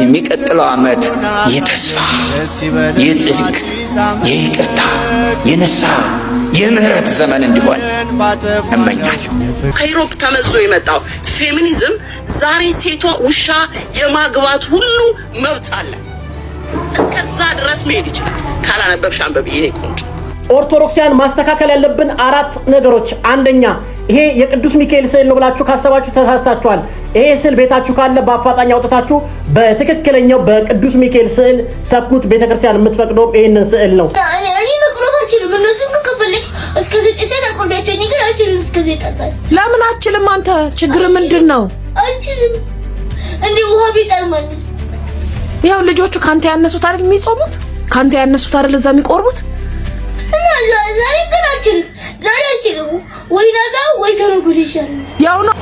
የሚቀጥለው ዓመት የተስፋ የጽድቅ የይቅርታ የንስሐ የምህረት ዘመን እንዲሆን እመኛለሁ። ከዩሮፕ ተመዞ የመጣው ፌሚኒዝም ዛሬ ሴቷ ውሻ የማግባት ሁሉ መብት አላት። እስከዛ ድረስ መሄድ ይችላል። ካላነበብሽ አንበብ የኔ ቆንጆ። ኦርቶዶክሲያን ማስተካከል ያለብን 4 ነገሮች። አንደኛ ይሄ የቅዱስ ሚካኤል ስዕል ነው ብላችሁ ካሰባችሁ ተሳስታችኋል። ይሄ ስዕል ቤታችሁ ካለ በአፋጣኝ አውጥታችሁ በትክክለኛው በቅዱስ ሚካኤል ስዕል ተኩት። ቤተክርስቲያን የምትፈቅደው ይሄንን ስዕል ነው። እኔ መቅረታችን ምንስ ከፈልክ እስከ 9 ሰዓት አቆርዳቸው ነገር አልችልም። እስከ 9 ሰዓት ለምን አትችልም? አንተ ችግር ምንድነው? አልችልም። እንዴ ውሃ ቢጣል ማለት ያው ልጆቹ ካንተ ያነሱት አይደል የሚጾሙት? ካንተ ያነሱት አይደል እዛ የሚቆርቡት? እና ዛሬ ግን አልችልም። ዛሬ አልችልም። ወይ ነገ ወይ ተነገ ይሻላል። ያው ነው።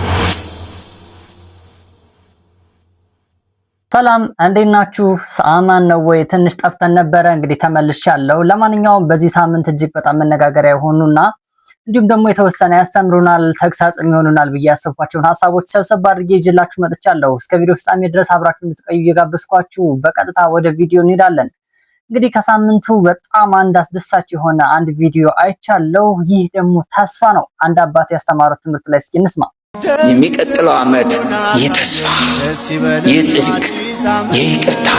ሰላም እንዴት ናችሁ? አማን ነው ወይ? ትንሽ ጠፍተን ነበረ፣ እንግዲህ ተመልሻለሁ። ለማንኛውም በዚህ ሳምንት እጅግ በጣም መነጋገሪያ የሆኑና እንዲሁም ደግሞ የተወሰነ ያስተምሩናል ተግሳጽም ይሆኑናል ብዬ ያሰብኳቸውን ሐሳቦች ሰብሰብ አድርጌ ይዤላችሁ መጥቻለሁ። እስከ ቪዲዮ ፍጻሜ ድረስ አብራችሁ እንድትቆዩ እየጋበዝኳችሁ በቀጥታ ወደ ቪዲዮ እንሄዳለን። እንግዲህ ከሳምንቱ በጣም አንድ አስደሳች የሆነ አንድ ቪዲዮ አይቻለሁ። ይህ ደግሞ ተስፋ ነው። አንድ አባት ያስተማሩት ትምህርት ላይ እስኪ እንስማ። የሚቀጥለው ዓመት የተስፋ የጽድቅ የይቅርታ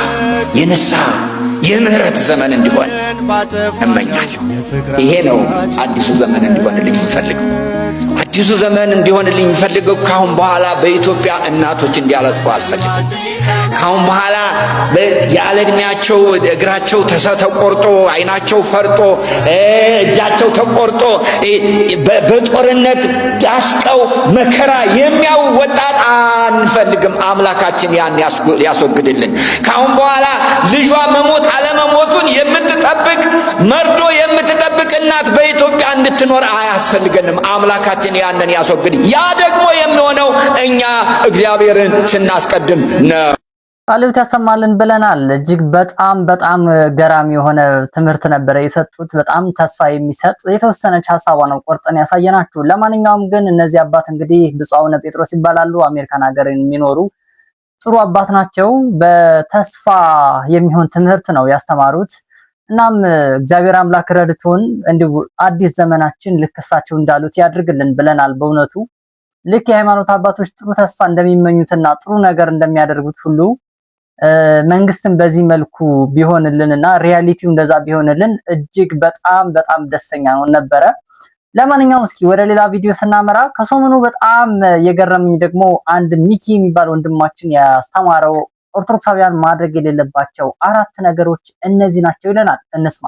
የንስሐ የምህረት ዘመን እንዲሆን እመኛለሁ። ይሄ ነው አዲሱ ዘመን እንዲሆንልኝ የምፈልገው። አዲሱ ዘመን እንዲሆንልኝ የምፈልገው ካሁን በኋላ በኢትዮጵያ እናቶች እንዲያለቅሱ አልፈልግም። ካሁን በኋላ ያለ ዕድሜያቸው እግራቸው ተቆርጦ አይናቸው ፈርጦ እጃቸው ተቆርጦ በጦርነት ዳሽቀው መከራ የሚያው ወጣት አንፈልግም። አምላካችን ያን ያስወግድልን። ካሁን በኋላ ልጇ መሞት አለመሞቱን የምትጠብቅ መርዶ የምትጠብቅ እናት በኢትዮጵያ እንድትኖር አያስፈልገንም። አምላካችን ያንን ያስወግድ። ያ ደግሞ የሚሆነው እኛ እግዚአብሔርን ስናስቀድም ነው። ቃልዎት ያሰማልን ብለናል። እጅግ በጣም ገራሚ የሆነ ትምህርት ነበረ የሰጡት። በጣም ተስፋ የሚሰጥ የተወሰነች ሐሳቧ ነው ቆርጠን ያሳየናችሁ። ለማንኛውም ግን እነዚህ አባት እንግዲህ ብፁዕ አቡነ ጴጥሮስ ይባላሉ። አሜሪካን ሀገር የሚኖሩ ጥሩ አባት ናቸው። በተስፋ የሚሆን ትምህርት ነው ያስተማሩት። እናም እግዚአብሔር አምላክ ረድቶን እንዲሁ አዲስ ዘመናችን ልክ እሳቸው እንዳሉት ያድርግልን ብለናል። በእውነቱ ልክ የሃይማኖት አባቶች ጥሩ ተስፋ እንደሚመኙትና ጥሩ ነገር እንደሚያደርጉት ሁሉ መንግስትን በዚህ መልኩ ቢሆንልንና ሪያሊቲው እንደዛ ቢሆንልን እጅግ በጣም ደስተኛ ነው ነበረ። ለማንኛውም እስኪ ወደ ሌላ ቪዲዮ ስናመራ ከሰሞኑ በጣም የገረመኝ ደግሞ አንድ ሚኪ የሚባል ወንድማችን ያስተማረው ኦርቶዶክሳውያን ማድረግ የሌለባቸው 4 ነገሮች እነዚህ ናቸው ይለናል። እንስማ።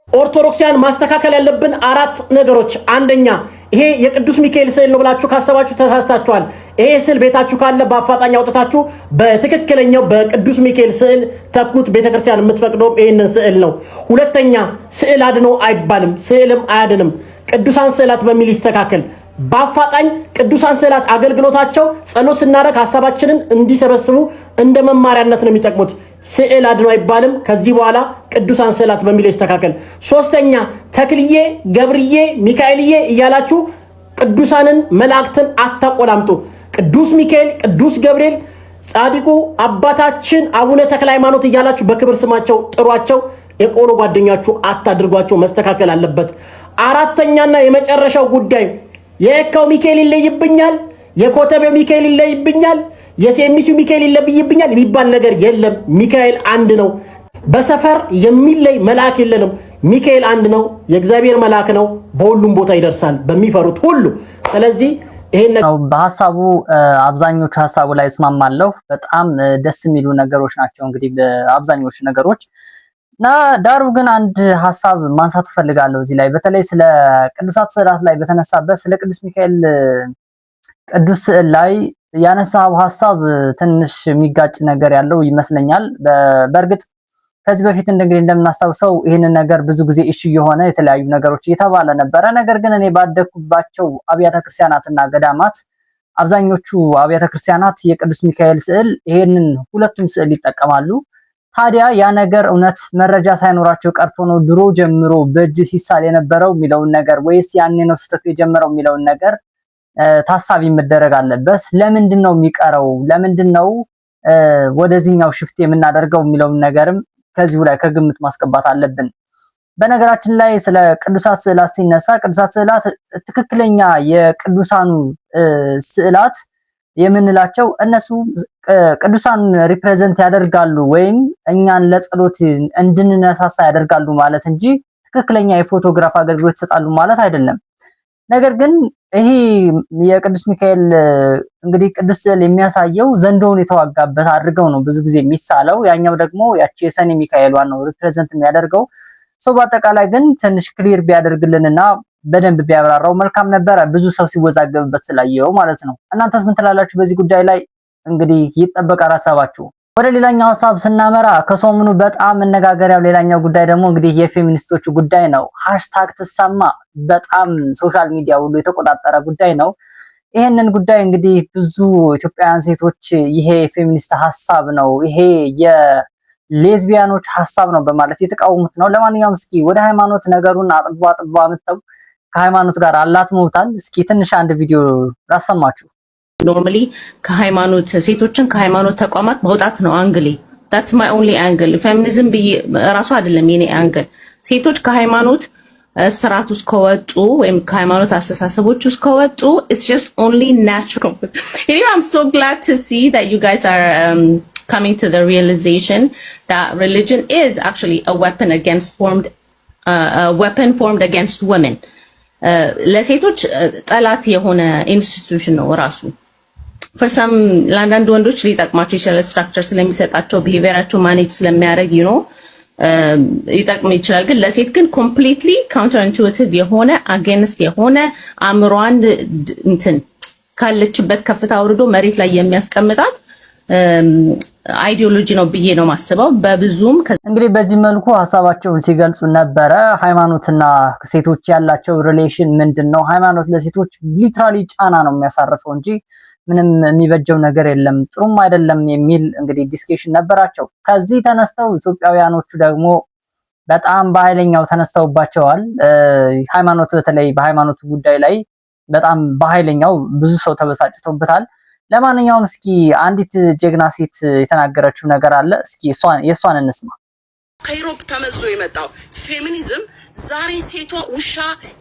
ኦርቶዶክሲያን ማስተካከል ያለብን 4 ነገሮች። አንደኛ ይሄ የቅዱስ ሚካኤል ስዕል ነው ብላችሁ ካሰባችሁ ተሳስታችኋል። ይሄ ስዕል ቤታችሁ ካለ በአፋጣኝ አውጥታችሁ በትክክለኛው በቅዱስ ሚካኤል ስዕል ተኩት። ቤተክርስቲያን የምትፈቅደው ይሄንን ስዕል ነው። ሁለተኛ ስዕል አድኖ አይባልም፣ ስዕልም አያድንም። ቅዱሳን ስዕላት በሚል ይስተካከል። በአፋጣኝ ቅዱሳን ስዕላት አገልግሎታቸው ጸሎት ስናደርግ ሐሳባችንን እንዲሰበስቡ እንደ መማሪያነት ነው የሚጠቅሙት። ስዕል አድኖ አይባልም። ከዚህ በኋላ ቅዱሳን ስዕላት በሚል ይስተካከል። ሶስተኛ ተክልዬ፣ ገብርዬ፣ ሚካኤልዬ እያላችሁ ቅዱሳንን መላእክትን አታቆላምጡ። ቅዱስ ሚካኤል፣ ቅዱስ ገብርኤል፣ ጻድቁ አባታችን አቡነ ተክለ ሃይማኖት እያላችሁ በክብር ስማቸው ጥሯቸው። የቆሎ ጓደኛችሁ አታድርጓቸው። መስተካከል አለበት። አራተኛና የመጨረሻው ጉዳይ የካው ሚካኤል ይለይብኛል፣ የኮተቤው ሚካኤል ይለይብኛል፣ የሴሚሲው ሚካኤል ይለይብኛል የሚባል ነገር የለም። ሚካኤል አንድ ነው። በሰፈር የሚለይ መልአክ የለንም። ሚካኤል አንድ ነው። የእግዚአብሔር መልአክ ነው። በሁሉም ቦታ ይደርሳል በሚፈሩት ሁሉ። ስለዚህ ይሄን ነው በሐሳቡ አብዛኞቹ ሐሳቡ ላይ እስማማለሁ። በጣም ደስ የሚሉ ነገሮች ናቸው እንግዲህ በአብዛኞቹ ነገሮች እና ዳሩ ግን አንድ ሐሳብ ማንሳት ፈልጋለሁ እዚህ ላይ በተለይ ስለ ቅዱሳት ስዕላት ላይ በተነሳበት ስለ ቅዱስ ሚካኤል ቅዱስ ስዕል ላይ ያነሳው ሐሳብ ትንሽ የሚጋጭ ነገር ያለው ይመስለኛል። በእርግጥ ከዚህ በፊት እንግዲህ እንደምናስታውሰው ይሄንን ነገር ብዙ ጊዜ እሺ የሆነ የተለያዩ ነገሮች እየተባለ ነበረ። ነገር ግን እኔ ባደኩባቸው አብያተ ክርስቲያናትና ገዳማት አብዛኞቹ አብያተ ክርስቲያናት የቅዱስ ሚካኤል ስዕል ይሄንን ሁለቱም ስዕል ይጠቀማሉ። ታዲያ ያ ነገር እውነት መረጃ ሳይኖራቸው ቀርቶ ነው ድሮ ጀምሮ በእጅ ሲሳል የነበረው የሚለውን ነገር ወይስ ያኔ ነው ስህተቱ የጀመረው የሚለውን ነገር ታሳቢ መደረግ አለበት። ለምንድን ነው የሚቀረው? ለምንድን ነው ወደዚህኛው ሽፍት የምናደርገው የሚለውን ነገርም ከዚሁ ላይ ከግምት ማስገባት አለብን። በነገራችን ላይ ስለ ቅዱሳት ስዕላት ሲነሳ ቅዱሳት ስዕላት ትክክለኛ የቅዱሳኑ ስዕላት የምንላቸው እነሱ ቅዱሳን ሪፕሬዘንት ያደርጋሉ ወይም እኛን ለጸሎት እንድንነሳሳ ያደርጋሉ ማለት እንጂ ትክክለኛ የፎቶግራፍ አገልግሎት ይሰጣሉ ማለት አይደለም። ነገር ግን ይሄ የቅዱስ ሚካኤል እንግዲህ ቅዱስ ስዕል የሚያሳየው ዘንዶውን የተዋጋበት አድርገው ነው ብዙ ጊዜ የሚሳለው። ያኛው ደግሞ ያቺ የሰኔ ሚካኤሏን ነው ሪፕሬዘንት የሚያደርገው። ሰው በአጠቃላይ ግን ትንሽ ክሊር ቢያደርግልንና በደንብ ቢያብራራው መልካም ነበረ። ብዙ ሰው ሲወዛገብበት ስላየው ማለት ነው። እናንተስ ምን ትላላችሁ በዚህ ጉዳይ ላይ? እንግዲህ ይጠበቃል ሀሳባችሁ። ወደ ሌላኛው ሀሳብ ስናመራ ከሰሞኑ በጣም መነጋገሪያው ሌላኛው ጉዳይ ደግሞ እንግዲህ የፌሚኒስቶቹ ጉዳይ ነው። ሃሽታግ ትሰማ በጣም ሶሻል ሚዲያ ሁሉ የተቆጣጠረ ጉዳይ ነው። ይሄንን ጉዳይ እንግዲህ ብዙ ኢትዮጵያውያን ሴቶች ይሄ ፌሚኒስት ሀሳብ ነው፣ ይሄ የሌዝቢያኖች ሀሳብ ነው በማለት የተቃወሙት ነው። ለማንኛውም እስኪ ወደ ሃይማኖት ነገሩን አጥቦ አምጥተው ከሃይማኖት ጋር አላትመውታል። እስኪ ትንሽ አንድ ቪዲዮ ላሰማችሁ። ኖርማሊ ከሃይማኖት ሴቶችን ከሃይማኖት ተቋማት ማውጣት ነው አንግሌ። that's my only angle ፌሚኒዝም ራሱ አይደለም የኔ አንግል። ሴቶች ከሃይማኖት ስርዓት ውስጥ ከወጡ ወይም ከሃይማኖት አስተሳሰቦች ውስጥ ከወጡ it's just only natural. Anyway, I'm so glad to see that you guys are coming to the realization that religion is actually a weapon formed against women. ለሴቶች ጠላት የሆነ ኢንስቲትዩሽን ነው ራሱ። for some ለአንዳንድ ወንዶች ሊጠቅማቸው ይችላል፣ ስትራክቸር ስለሚሰጣቸው ቢሄቪየራቸው ማኔጅ ስለሚያደርግ ሊጠቅም ይችላል። ግን ለሴት ግን ኮምፕሊትሊ ካውንተር ኢንቱዊቲቭ የሆነ አጌንስት የሆነ አእምሯን እንትን ካለችበት ከፍታ አውርዶ መሬት ላይ የሚያስቀምጣት አይዲዮሎጂ ነው ብዬ ነው ማስበው። በብዙም እንግዲህ በዚህ መልኩ ሐሳባቸውን ሲገልጹ ነበረ። ሃይማኖትና ሴቶች ያላቸው ሪሌሽን ምንድነው? ሃይማኖት ለሴቶች ሊትራሊ ጫና ነው የሚያሳርፈው እንጂ ምንም የሚበጀው ነገር የለም፣ ጥሩም አይደለም የሚል እንግዲህ ዲስከሽን ነበራቸው። ከዚህ ተነስተው ኢትዮጵያውያኖቹ ደግሞ በጣም በኃይለኛው ተነስተውባቸዋል። ሃይማኖት በተለይ በሃይማኖቱ ጉዳይ ላይ በጣም በኃይለኛው ብዙ ሰው ተበሳጭቶበታል። ለማንኛውም እስኪ አንዲት ጀግና ሴት የተናገረችው ነገር አለ። እስኪ የሷን እንስማ። ከዩሮፕ ተመዞ የመጣው ፌሚኒዝም ዛሬ ሴቷ ውሻ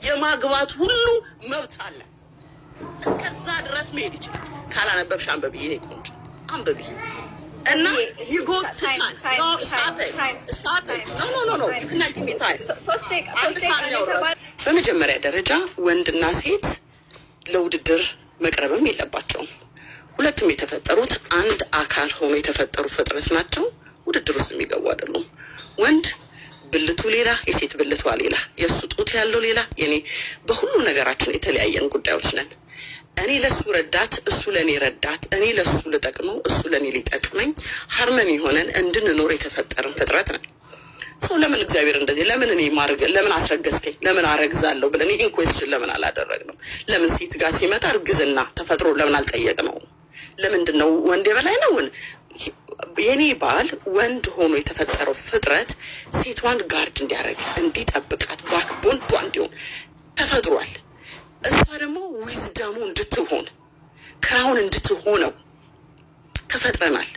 የማግባት ሁሉ መብት አላት። እስከዛ ድረስ መሄድ ይችላል። ካላነበብሽ አንብቢ፣ የኔ ቆንጆ አንብቢ እና ይጎትታል። በመጀመሪያ ደረጃ ወንድና ሴት ለውድድር መቅረብም የለባቸውም። ሁለቱም የተፈጠሩት አንድ አካል ሆኖ የተፈጠሩ ፍጥረት ናቸው። ውድድር ውስጥ የሚገቡ አይደሉም። ወንድ ብልቱ ሌላ፣ የሴት ብልቷ ሌላ፣ የእሱ ጡት ያለው ሌላ፣ የኔ በሁሉ ነገራችን የተለያየን ጉዳዮች ነን። እኔ ለሱ ረዳት፣ እሱ ለኔ ረዳት፣ እኔ ለሱ ልጠቅመው፣ እሱ ለኔ ሊጠቅመኝ፣ ሃርመኒ ሆነን እንድንኖር የተፈጠረን ፍጥረት ነን። ሰው ለምን እግዚአብሔር እንደዚህ ለምን እኔ ለምን አስረገዝከኝ ለምን አረግዛለሁ ብለን ይህን ኩዌስችን ለምን አላደረግነው? ለምን ሴት ጋር ሲመጣ እርግዝና ተፈጥሮ ለምን አልጠየቅነው? ለምንድን ነው ወንድ የበላይ ነው? የኔ ባል ወንድ ሆኖ የተፈጠረው ፍጥረት ሴቷን ጋርድ እንዲያደርግ እንዲጠብቃት ባክቦንቷ እንዲሆን ተፈጥሯል። እሷ ደግሞ ዊዝደሙ እንድትሆን ክራውን እንድትሆነው ተፈጥረናል።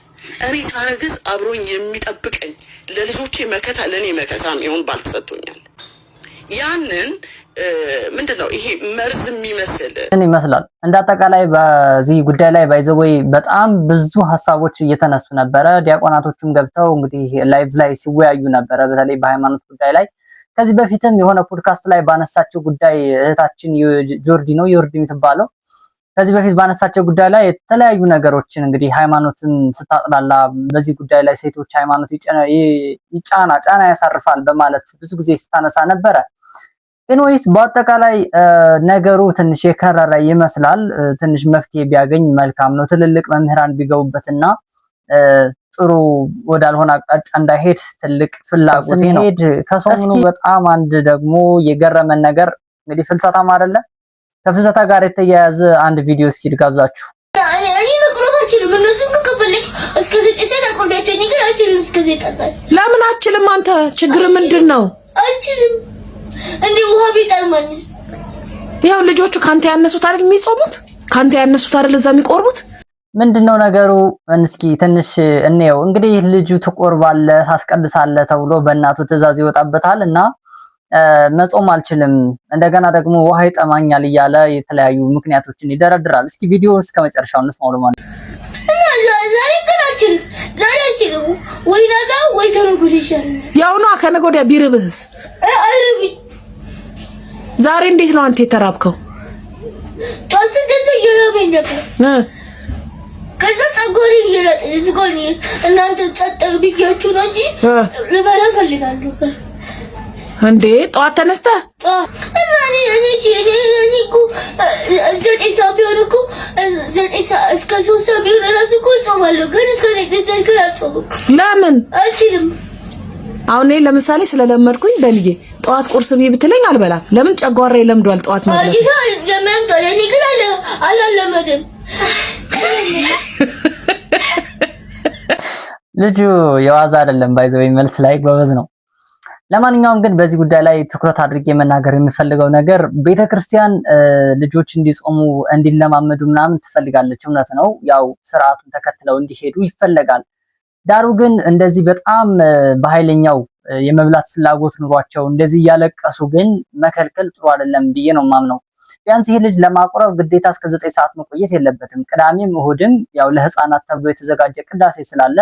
እኔ ሳረግዝ አብሮኝ የሚጠብቀኝ ለልጆቼ መከታ ለኔ መከታ የሚሆን ባል ተሰጥቶኛል። ያንን ምንድነው ይሄ መርዝ የሚመስል ይመስላል። እንዳጠቃላይ በዚህ ጉዳይ ላይ ባይዘወይ በጣም ብዙ ሀሳቦች እየተነሱ ነበረ። ዲያቆናቶቹም ገብተው እንግዲህ ላይቭ ላይ ሲወያዩ ነበረ፣ በተለይ በሃይማኖት ጉዳይ ላይ። ከዚህ በፊትም የሆነ ፖድካስት ላይ ባነሳቸው ጉዳይ እህታችን ጆርዲ የምትባለው ከዚህ በፊት ባነሳቸው ጉዳይ ላይ የተለያዩ ነገሮችን እንግዲህ ሃይማኖትን ስታጥላላ በዚህ ጉዳይ ላይ ሴቶች ሃይማኖት ጫና ያሳርፋል በማለት ብዙ ጊዜ ስታነሳ ነበረ። ኤንዌይስ በአጠቃላይ ነገሩ ትንሽ የከረረ ይመስላል። ትንሽ መፍትሄ ቢያገኝ መልካም ነው። ትልልቅ መምህራን ቢገቡበትና ጥሩ ወዳልሆነ አቅጣጫ እንዳይሄድ ትልቅ ፍላጎት ነው። ከሰሞኑ በጣም አንድ ደግሞ የገረመን ነገር እንግዲህ ፍልሰታም አይደለ? ከፍልሰታ ጋር የተያያዘ አንድ ቪዲዮ እስኪ ልጋብዛችሁ። ለምን አችልም? አንተ ችግር ምንድን ነው? አልችልም እንዴ ውሃ ቢጠማኝስ? ያው ልጆቹ ካንተ ያነሱት አይደል የሚጾሙት? ካንተ ያነሱት አይደል እዛ የሚቆርቡት? ምንድነው ነገሩ? እስኪ ትንሽ እንየው። እንግዲህ ልጁ ትቆርባለህ ታስቀድሳለህ ተብሎ በእናቱ ትዕዛዝ ይወጣበታል እና መጾም አልችልም እንደገና ደግሞ ውሃ ይጠማኛል እያለ የተለያዩ ምክንያቶችን ይደረድራል። እስኪ ቪዲዮ እስከ መጨረሻው እንስማው ለማለት እና ዛሬ ቀናችን ወይ ነገ ወይ ተነገ ይሻላል። ያው ነው ከነገ ወዲያ ቢርብህስ? አይርቢ። ዛሬ እንዴት ነው አንተ የተራብከው? ጧት እንደዚህ እየራበኝ ነበር። ከዛ ጸጉሬን እየላጠኝ ዝጎኝ እናንተ ጸጥ ብያችሁ ነው እንጂ ልበላ ፈልጋለሁ። እንዴ ጠዋት ተነስተህ እና እኔ እኮ 9 ሰዓት ቢሆን እኮ 9 ሰዓት እስከ 3 ሰዓት ቢሆን እራሱ እኮ እጾማለሁ፣ ግን እስከ 9 ሰዓት ግን አልጾምም። ለምን አልችልም? አሁን እኔ ለምሳሌ ስለለመድኩኝ በልዬ ጠዋት ቁርስ ቢ ብትለኝ አልበላም። ለምን ጨጓራዬ ለምዷል ጠዋት ማለት ነው። ለምን እኔ ግን አላለመደም። ልጁ የዋዛ አይደለም ባይዘው መልስ ላይ ጎበዝ ነው። ለማንኛውም ግን በዚህ ጉዳይ ላይ ትኩረት አድርጌ መናገር የሚፈልገው ነገር ቤተክርስቲያን ልጆች እንዲጾሙ እንዲለማመዱ ምናምን ትፈልጋለች። እውነት ነው፣ ያው ስርዓቱን ተከትለው እንዲሄዱ ይፈልጋል። ዳሩ ግን እንደዚህ በጣም በኃይለኛው የመብላት ፍላጎት ኑሯቸው እንደዚህ እያለቀሱ ግን መከልከል ጥሩ አይደለም ብዬ ነው ማምነው። ቢያንስ ይሄ ልጅ ለማቁረብ ግዴታ እስከ 9 ሰዓት መቆየት የለበትም። ቅዳሜም እሁድም ያው ለህፃናት ተብሎ የተዘጋጀ ቅዳሴ ስላለ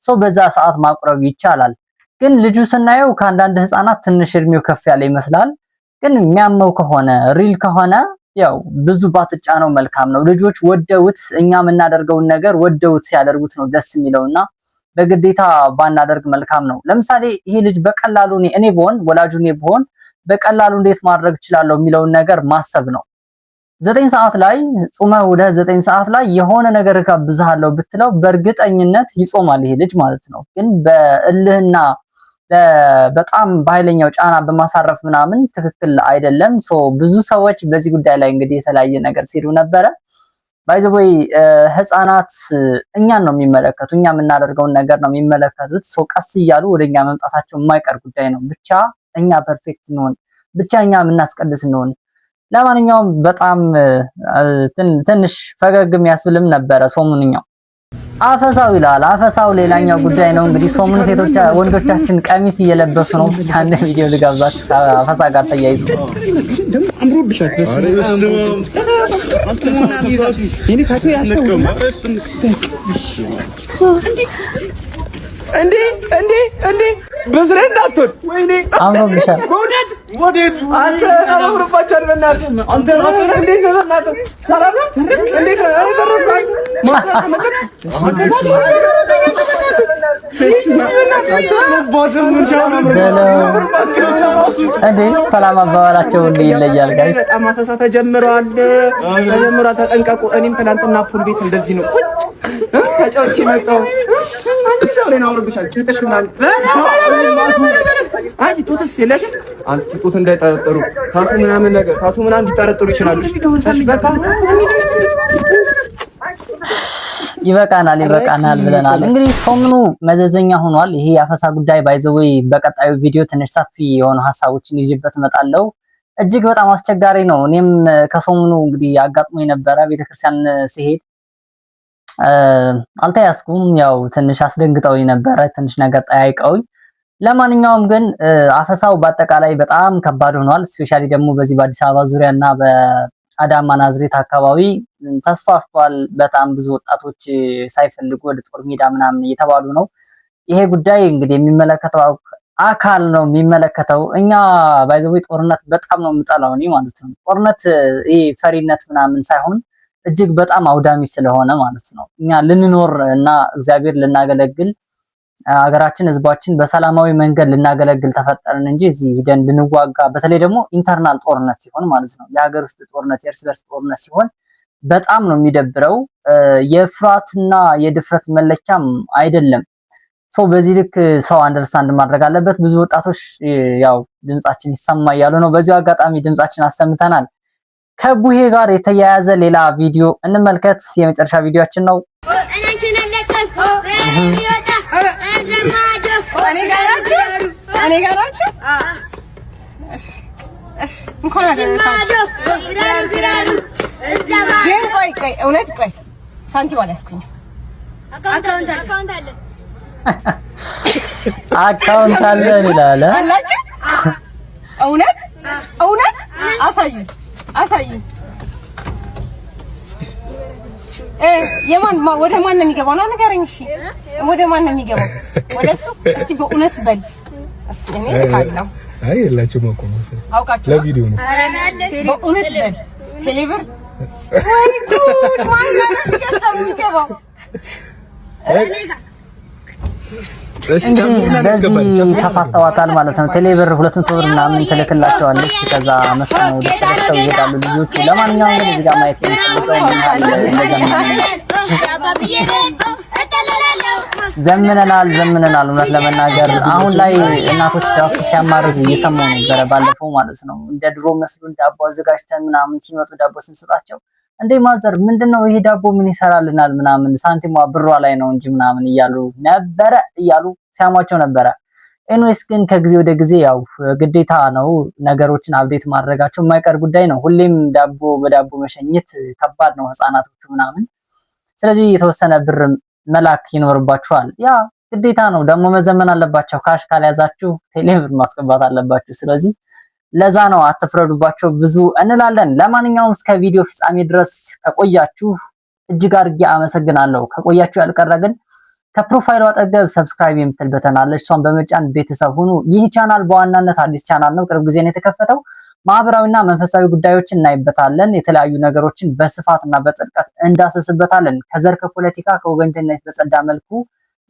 ሰው በዛ ሰዓት ማቁረብ ይቻላል። ግን ልጁ ስናየው ከአንዳንድ ህፃናት ትንሽ እድሜው ከፍ ያለ ይመስላል። ግን የሚያመው ከሆነ ሪል ከሆነ ያው ብዙ ባትጫነው መልካም ነው። ልጆች ወደውት እኛ የምናደርገውን ነገር ወደውት ሲያደርጉት ነው ደስ የሚለውና በግዴታ ባናደርግ መልካም ነው። ለምሳሌ ይሄ ልጅ በቀላሉ እኔ ብሆን ወላጁ እኔ ብሆን በቀላሉ እንዴት ማድረግ እችላለሁ የሚለውን ነገር ማሰብ ነው። 9 ሰዓት ላይ ጾመህ ወደ 9 ሰዓት ላይ የሆነ ነገር ጋብዝሃለሁ ብትለው በእርግጠኝነት ይጾማል ይሄ ልጅ ማለት ነው። ግን በእልህና በጣም በኃይለኛው ጫና በማሳረፍ ምናምን ትክክል አይደለም። ብዙ ሰዎች በዚህ ጉዳይ ላይ እንግዲህ የተለያየ ነገር ሲሉ ነበረ። ባይዘወይ ህፃናት እኛን ነው የሚመለከቱ፣ እኛ የምናደርገውን ነገር ነው የሚመለከቱት። ቀስ እያሉ ወደኛ መምጣታቸው የማይቀር ጉዳይ ነው። ብቻ እኛ ፐርፌክት እንሆን፣ ብቻ እኛ የምናስቀድስ እንሆን። ለማንኛውም በጣም ትንሽ ፈገግ የሚያስብልም ነበረ ሶሙንኛው። አፈሳው ይላል። አፈሳው ሌላኛው ጉዳይ ነው። እንግዲህ ሶሙን ወንዶቻችን ቀሚስ እየለበሱ ነው። እስኪ አንድ ቪዲዮ ልጋብዛችሁ ከአፈሳ ጋር ተያይዞ እንዴ በስሬ እንዳትወድ ወይኔ አምሮብሻል። ወዴት አምሮባቻል። በእናትህ አንተ ራስህ እንዴት ነው በእናትህ ሰላም ነው? እንዴት ነው ያደረግከው? እንዴ ሰላም አባባላቸው ሁሉ ይለያል ጋይስ። በጣም አፈሳ ተጀምሯል። ተጠንቀቁ። እኔም ትናንትና ፉል ቤት እንደዚህ ነው ቁጭ ተጫውቼ መጣሁ። አንቺ ጡትስ የለሽም? አንቺ ጡት እንዳይጠረጠሩ ታቱ ምናምን ነገር ታቱ ምናምን ሊጠረጠሩ ይችላሉ። ይበቃናል ብለናል። እንግዲህ ሶምኑ መዘዘኛ ሆኗል። ይሄ የአፈሳ ጉዳይ ባይዘወይ በቀጣዩ ቪዲዮ ትንሽ ሰፊ የሆኑ ሀሳቦችን ይዤበት እመጣለሁ። እጅግ በጣም አስቸጋሪ ነው። እኔም ከሶምኑ እንግዲህ አጋጥሞ የነበረ ቤተክርስቲያን ሲሄድ አልተያዝኩም። ያው ትንሽ አስደንግጠውኝ ነበረ፣ ትንሽ ነገር ጠያይቀውኝ። ለማንኛውም ግን አፈሳው በአጠቃላይ በጣም ከባድ ሆኗል። ስፔሻሊ ደግሞ በዚህ በአዲስ አበባ ዙሪያና በአዳማ ናዝሬት አካባቢ ተስፋፍቷል። በጣም ብዙ ወጣቶች ሳይፈልጉ ወደ ጦር ሜዳ ምናምን እየተባሉ ነው። ይሄ ጉዳይ እንግዲህ የሚመለከተው አካል ነው የሚመለከተው። እኛ ባይዘው ጦርነት በጣም ነው የምጠላው እኔ ማለት ነው። ጦርነት ይሄ ፈሪነት ምናምን ሳይሆን እጅግ በጣም አውዳሚ ስለሆነ ማለት ነው። እኛ ልንኖር እና እግዚአብሔር ልናገለግል ሀገራችን ህዝባችን በሰላማዊ መንገድ ልናገለግል ተፈጠርን እንጂ እዚህ ሂደን ልንዋጋ፣ በተለይ ደግሞ ኢንተርናል ጦርነት ሲሆን ማለት ነው የሀገር ውስጥ ጦርነት የእርስ በርስ ጦርነት ሲሆን በጣም ነው የሚደብረው። የፍርሃትና የድፍረት መለኪያም አይደለም። በዚህ ልክ ሰው አንደርስታንድ ማድረግ አለበት። ብዙ ወጣቶች ያው ድምጻችን ይሰማ እያሉ ነው። በዚሁ አጋጣሚ ድምጻችን አሰምተናል። ከቡሄ ጋር የተያያዘ ሌላ ቪዲዮ እንመልከት። የመጨረሻ ቪዲዮአችን ነው። ሳንቲም አልያዝኩኝም። አካውንት አለ ይላል አላችሁ? እውነት አሳዩኝ። የማን ወደ ማን ነው የሚገባው? ና ንገረኝ። እሺ ወደ ማን ነው የሚገባው? ወደ እሱ። እስቲ በእውነት በል እስቲ። እኔ ልካለሁ። አይ የላችሁም እኮ መሰለኝ አውቃችሁ ለቪዲዮ ነው። በእውነት በል ቴሌብር። ወይ ጉድ! ማን ነው ገንዘብ የሚገባው? እንግዲህ በዚህ ተፋተዋታል ማለት ነው። ቴሌብር 200 ብር ምናምን ትልክላቸዋለች። ከዛ መስቀል ወደ ተስተው ይሄዳሉ ልጆቹ። ለማንኛውም ግን እዚህ ጋር ማየት የሚፈልገው ዘምነናል። እውነት ለመናገር አሁን ላይ እናቶች ራሱ ሲያማርሩ እየሰማሁ ነበረ ባለፈው ማለት ነው። እንደ ድሮ መስሉን ዳቦ አዘጋጅተን ምናምን ሲመጡ ዳቦ ስንሰጣቸው እንዴ ማዘር ምንድነው ይሄ ዳቦ ምን ይሰራልናል ምናምን ሳንቲሟ ብሯ ላይ ነው እንጂ ምናምን እያሉ ሲያሟቸው ነበረ። ኤንዌስ ግን ከጊዜ ወደ ጊዜ ያው ግዴታ ነው ነገሮችን አፕዴት ማድረጋቸው የማይቀር ጉዳይ ነው። ሁሌም ዳቦ በዳቦ መሸኘት ከባድ ነው ህፃናቶቹ ምናምን። ስለዚህ የተወሰነ ብር መላክ ይኖርባችኋል። ያ ግዴታ ነው። ደግሞ መዘመን አለባቸው። ካሽ ካልያዛችሁ ቴሌብር ማስገባት አለባችሁ። ስለዚህ ለዛ ነው አትፍረዱባቸው ብዙ እንላለን። ለማንኛውም እስከ ቪዲዮ ፍጻሜ ድረስ ከቆያችሁ እጅግ አድርጌ አመሰግናለሁ። ከቆያችሁ ያልቀረ ግን ከፕሮፋይሉ አጠገብ ሰብስክራይብ የምትል በተን አለች። እሷን በመጫን ቤተሰብ ሁኑ። ይህ ቻናል በዋናነት አዲስ ቻናል ነው። ቅርብ ጊዜ ነው የተከፈተው። ማህበራዊና መንፈሳዊ ጉዳዮችን እናይበታለን። የተለያዩ ነገሮችን በስፋትና በጥልቀት እንዳሰስበታለን። ከዘር ከፖለቲካ ከወገንተኝነት በጸዳ መልኩ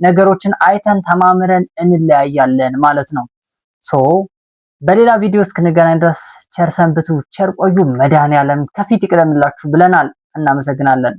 ነገሮችን አይተን ተማምረን እንለያያለን ማለት ነው። በሌላ ቪዲዮ እስክንገናኝ ድረስ ቸር ሰንብቱ፣ ቸር ቆዩ። መድኃኔዓለም ከፊት ይቅደምላችሁ ብለናል። እናመሰግናለን።